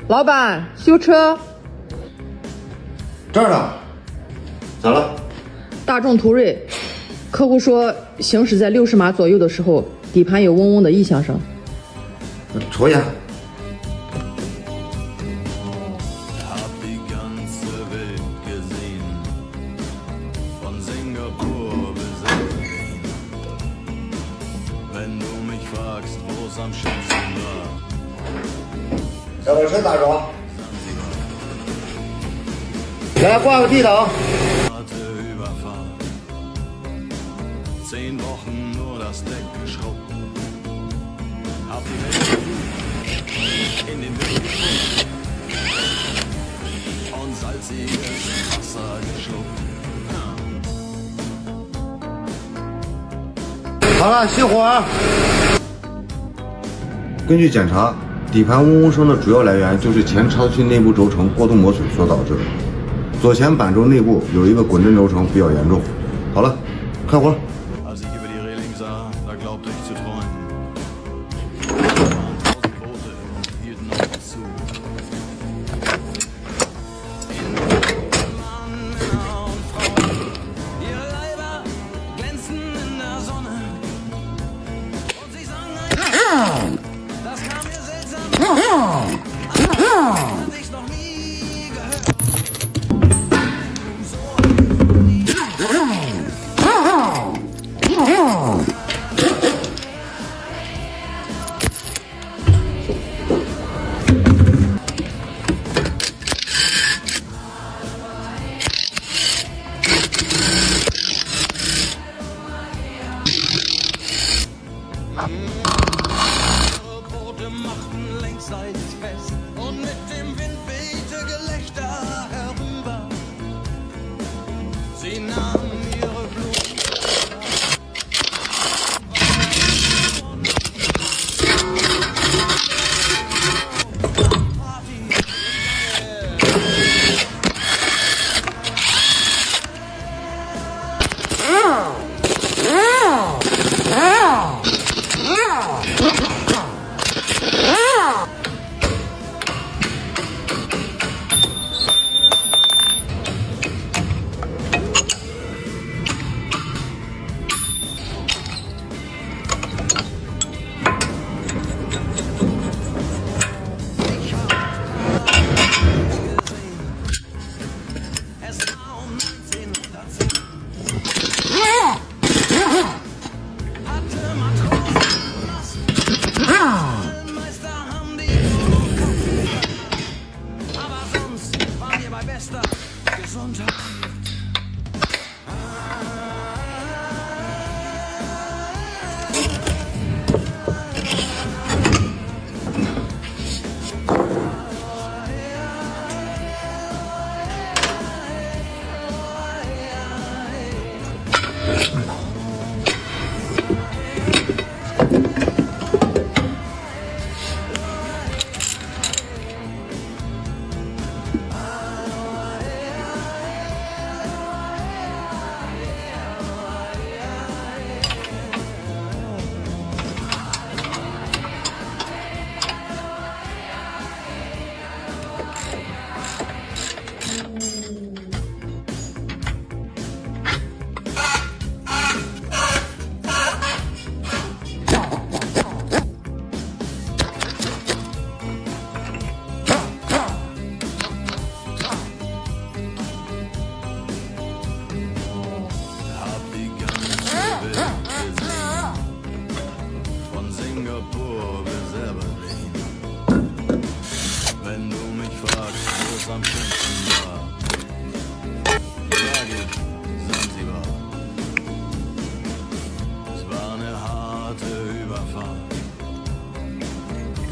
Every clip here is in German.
老板，修车。这儿呢。咋了？大众途锐，客户说行驶在60码左右的时候，底盘有嗡嗡的异响声。瞅一眼。要把车打着，来挂个 D 档。好了，熄火。根据检查，底盘嗡嗡声的主要来源就是前超气内部轴承过度磨损所导致的。左前板轴内部有一个滚震轴承比较严重。好了，开活。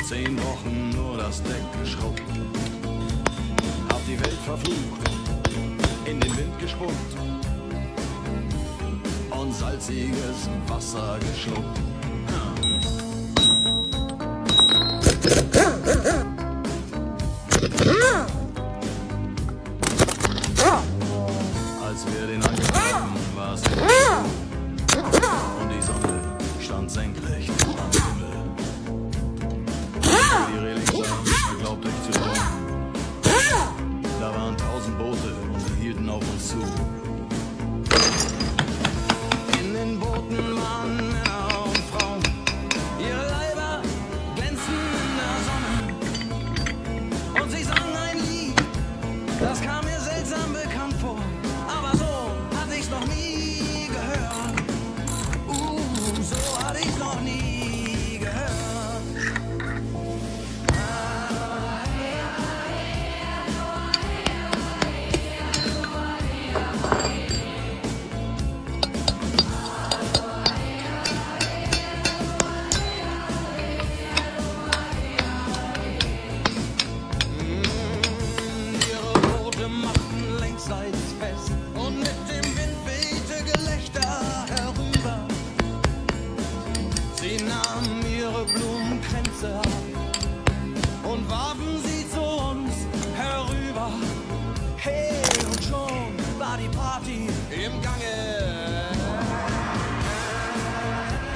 10 Wochen nur das Deck geschrubbt, hab die Welt verflucht, in den Wind gespuckt und salziges Wasser geschluckt. Als wir den angefangen, war es und die Sonne stand senkrecht am Himmel. Die Reling sah, er glaubt euch zu tun. und sie sang ein Lied. Das kam mir seltsam bekannt vor, aber so hatte ich's noch nie gehört. So hatte ich's noch nie gehört. Und mit dem Wind wehte Gelächter herüber. Sie nahmen ihre Blumenkränze ab und warfen sie zu uns herüber. Hey, und schon war die Party im Gange.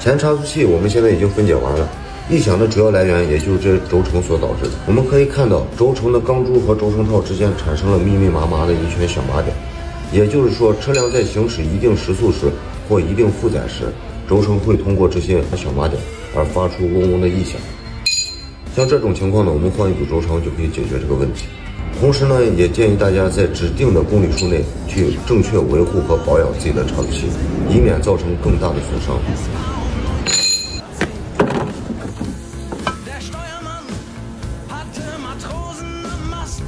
前差速器我们现在已经分解完了，异响的主要来源也就是这轴承所导致的。我们可以看到轴承的钢珠和轴承套之间产生了密密麻麻的一圈小麻点，也就是说车辆在行驶一定时速时或一定负载时，轴承会通过这些小麻点而发出嗡嗡的异响。像这种情况呢，我们换一组轴承就可以解决这个问题。同时呢，也建议大家在指定的公里数内去正确维护和保养自己的差速器，以免造成更大的损伤。Der Steuermann hatte Matrosen am Mast.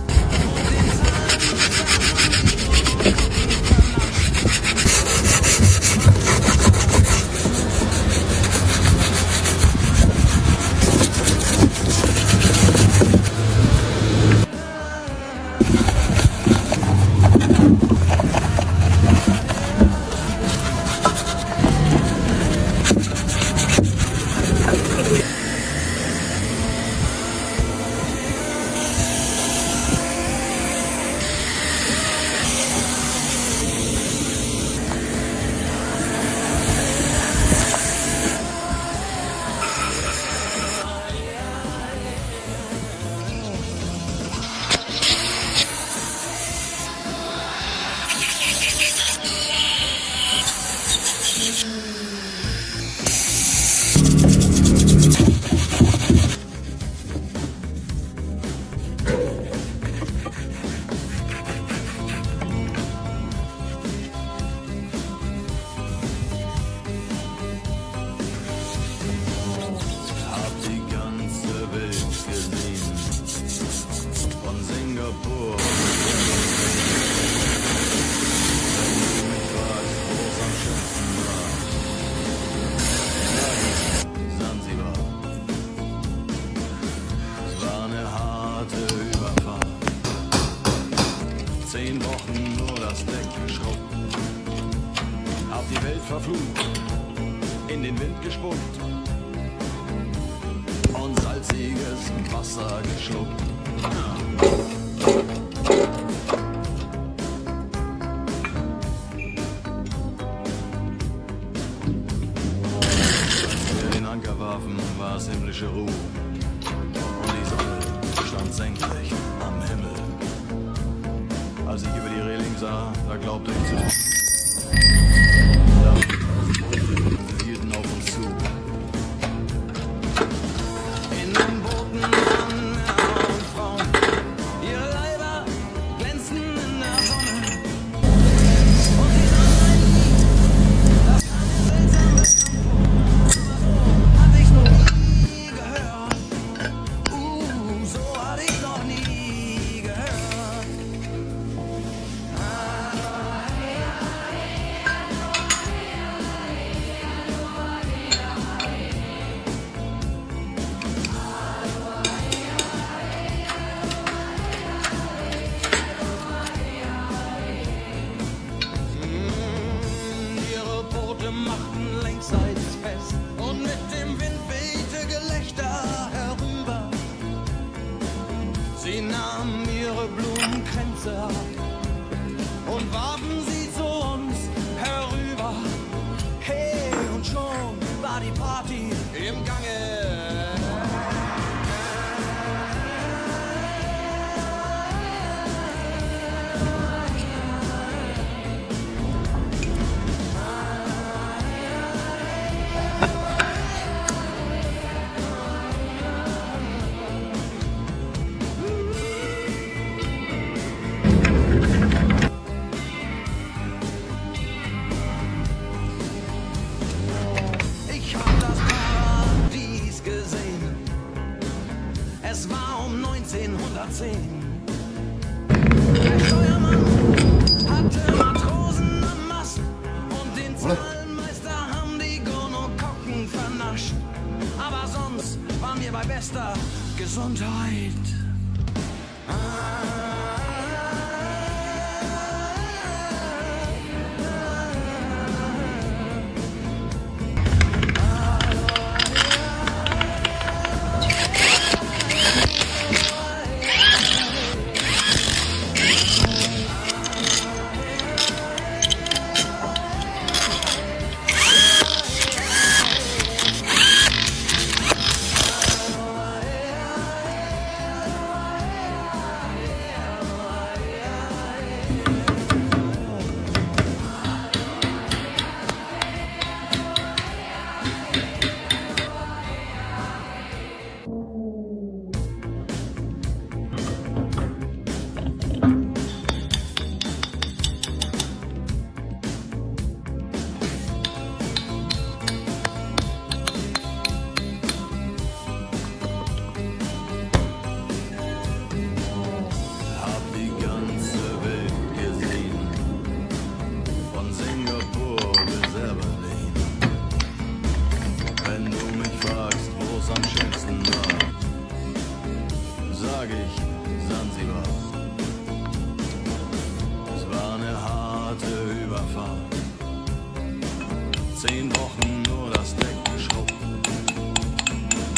die Welt verflucht, in den Wind gespuckt und salziges Wasser geschluckt. Als wir den Anker warfen, war es himmlische Ruhe und die Sonne stand senkrecht am Himmel. Als ich über die Reling sah, da glaubte ich zu. Sie hielten auf uns zu. In den Booten waren Männer und Frauen. Ihre Leiber glänzten in der Sonne. Und sie sangen ein Lied, das kam mir seltsam bekannt vor. Hatte ich noch nie gehört. So hatte ich noch nie gehört. Ihre Boote machten längsseits fest und mit dem Wind wehte Gelächter herüber. Sie nahmen ihre Blumenkränze ab und warfen sie zu uns herüber. Hey, und schon war die Party im Gange. war um 1910. Der Steuermann hatte Matrosen am Mast und den Zahlenmeister haben die Gonokokken vernascht. Aber sonst waren wir bei bester Gesundheit. Überfahrt. 10 Wochen nur das Deck geschrubbt.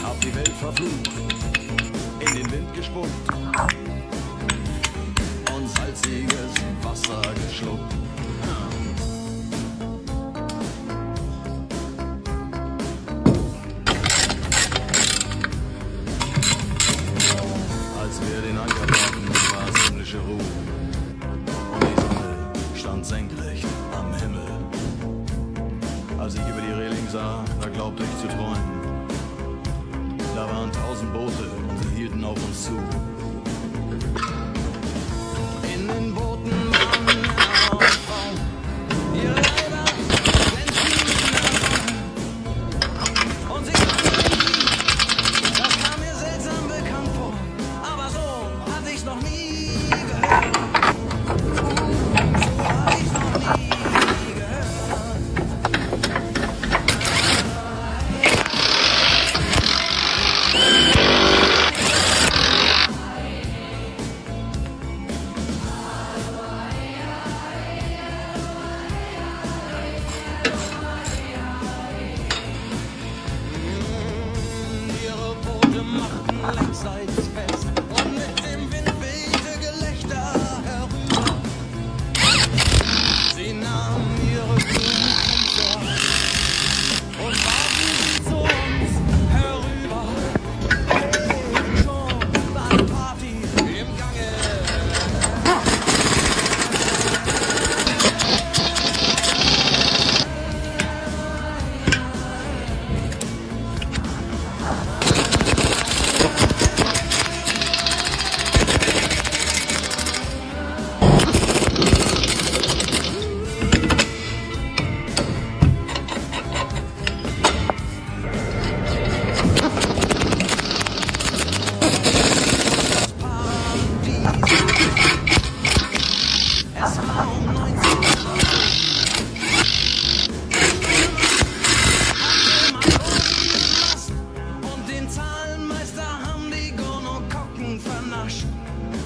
Hab die Welt verflucht, in den Wind gespuckt und salziges Wasser geschluckt. Als wir den Anker bauten, war es himmlische Ruhe. Senkrecht am Himmel. Als ich über die Reling sah, da glaubte ich zu träumen. Da waren 1000 Boote und sie hielten auf uns zu. In den Booten waren Männer und Frauen. Ihre Leiber glänzten in der Sonne. Und sie waren das kam mir seltsam bekannt vor. Aber so hatte ich's noch nie gehört. Längsseits fest und mit dem Wind wehte Gelächter herüber. Sie nahmen ihre Blumen und warfen sie zu uns herüber. Hey, schon war die Party im Gange.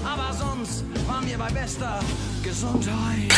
Aber sonst waren wir bei bester Gesundheit.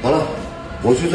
好了，我去这。